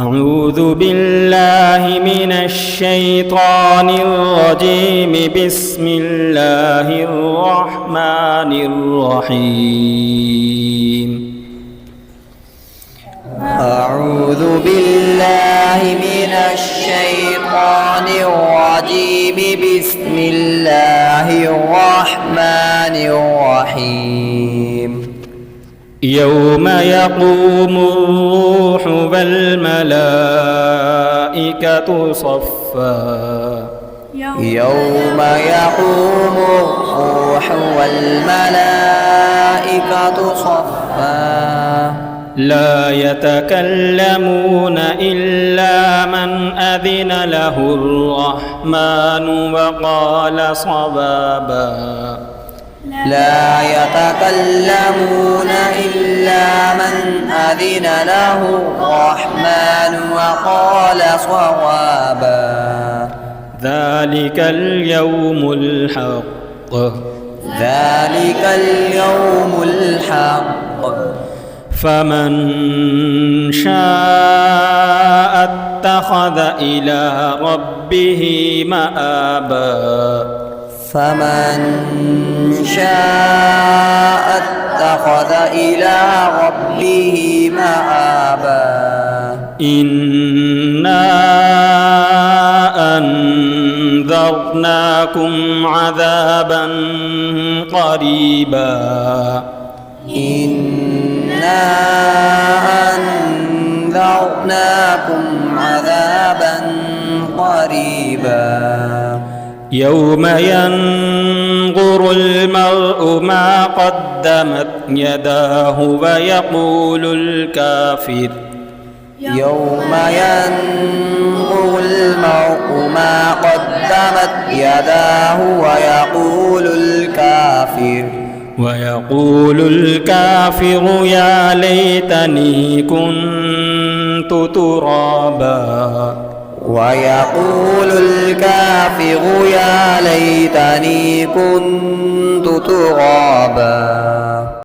أعوذ بالله من الشيطان الرجيم. بسم الله الرحمن الرحيم. أعوذ بالله من الشيطان الرجيم. بسم الله الرحمن الرحيم. يوم يقوم الروح والملائكة صفا. يوم يقوم الروح والملائكة صفا. لا يتكلمون إلا من أذن له الرحمن وقال صوابا. لا يتكلمون إلا من أذن له الرحمن وقال صوابا. ذلك اليوم الحق. ذلك اليوم الحق. فمن شاء اتخذ إلى ربه مآبا. فمن شاء اتخذ إلى ربه مآبا. إنا أنذرناكم عذابا قريبا. إنا أنذرناكم عذابا قريبا. يوم ينظر المرء ما قدمت يداه ويقول الكافر. يوم ينظر المرء ما قدمت يداه ويقول الكافر يا ليتني كنت ترابا. ويقول الكافر يا ليتني كنت